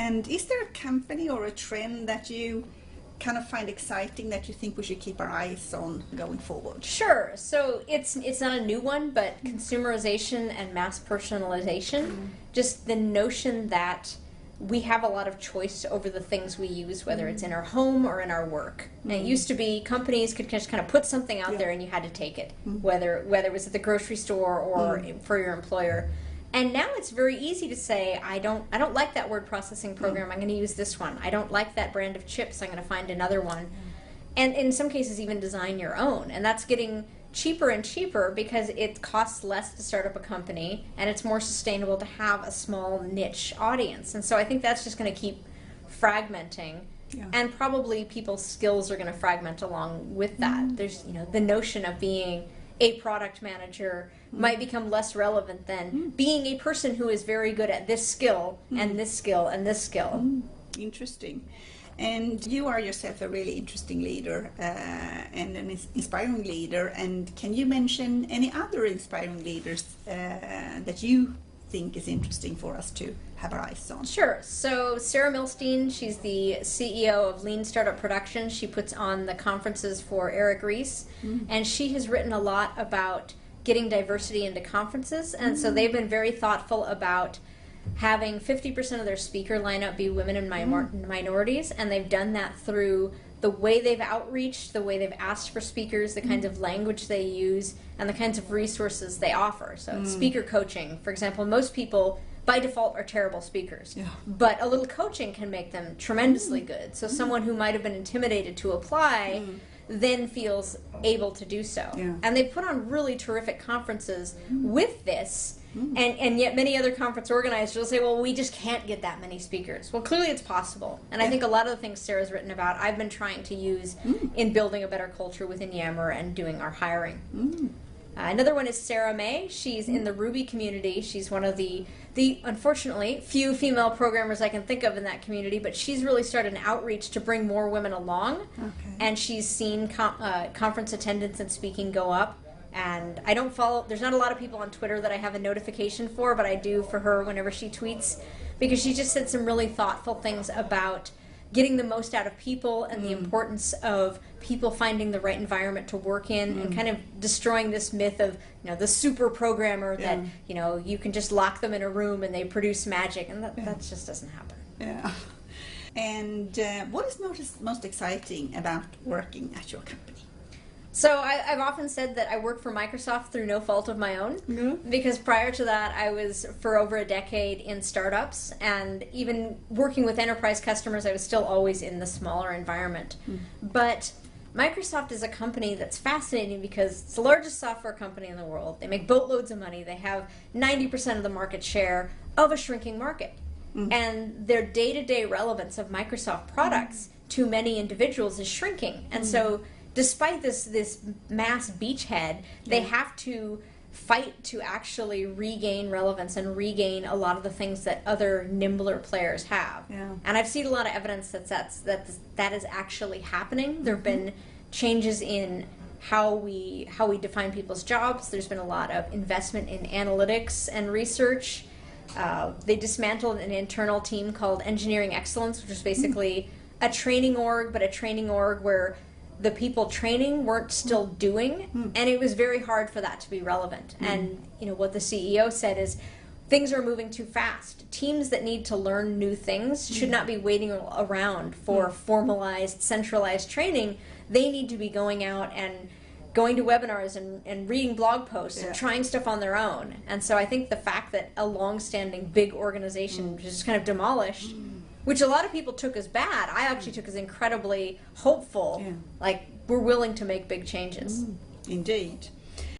And is there a company or a trend that you kind of find exciting that you think we should keep our eyes on going forward? Sure. So it's not a new one, but consumerization and mass personalization, just the notion that we have a lot of choice over the things we use, whether it's in our home or in our work. And it used to be companies could just kind of put something out there and you had to take it, whether it was at the grocery store or for your employer. And now it's very easy to say, I don't like that word processing program, I'm going to use this one. I don't like that brand of chips, I'm going to find another one. And in some cases even design your own. And that's getting cheaper and cheaper because it costs less to start up a company and it's more sustainable to have a small niche audience. And so I think that's just going to keep fragmenting. Yeah. And probably people's skills are going to fragment along with that. There's, the notion of being a product manager might become less relevant than being a person who is very good at this skill and this skill and this skill. Interesting. And you are yourself a really interesting leader and an inspiring leader. And can you mention any other inspiring leaders that you think is interesting for us to have our eyes on? Sure. So Sarah Milstein, she's the CEO of Lean Startup Production. She puts on the conferences for Eric Ries, and she has written a lot about getting diversity into conferences. And so they've been very thoughtful about having 50% of their speaker lineup be women and minorities, and they've done that through the way they've outreached, the way they've asked for speakers, the kinds of language they use, and the kinds of resources they offer. So speaker coaching, for example, most people by default are terrible speakers, but a little coaching can make them tremendously good. So someone who might have been intimidated to apply then feels able to do so. And they've put on really terrific conferences with this. And yet many other conference organizers will say, well, we just can't get that many speakers. Well, clearly it's possible. And I think a lot of the things Sarah's written about, I've been trying to use in building a better culture within Yammer and doing our hiring. Another one is Sarah May. She's in the Ruby community. She's one of the unfortunately, few female programmers I can think of in that community, but she's really started an outreach to bring more women along. And she's seen conference attendance and speaking go up. And I don't follow, there's not a lot of people on Twitter that I have a notification for, but I do for her whenever she tweets, because she just said some really thoughtful things about getting the most out of people and the importance of people finding the right environment to work in and kind of destroying this myth of, the super programmer that, you can just lock them in a room and they produce magic, and that just doesn't happen. Yeah. And what is most exciting about working at your company? So I've often said that I work for Microsoft through no fault of my own, because prior to that I was for over a decade in startups, and even working with enterprise customers I was still always in the smaller environment. But Microsoft is a company that's fascinating because it's the largest software company in the world. They make boatloads of money. They have 90% of the market share of a shrinking market. And their day-to-day relevance of Microsoft products to many individuals is shrinking. And so despite this mass beachhead, they have to fight to actually regain relevance and regain a lot of the things that other nimbler players have. And I've seen a lot of evidence that is actually happening. There have been changes in how we define people's jobs. There's been a lot of investment in analytics and research. They dismantled an internal team called Engineering Excellence, which is basically a training org, but a training org where the people training weren't still doing, and it was very hard for that to be relevant. And what the CEO said is, things are moving too fast. Teams that need to learn new things should not be waiting around for formalized, centralized training. They need to be going out and going to webinars and reading blog posts and trying stuff on their own. And so I think the fact that a long-standing big organization was just kind of demolished, which a lot of people took as bad, I actually took as incredibly hopeful. Like, we're willing to make big changes. Indeed.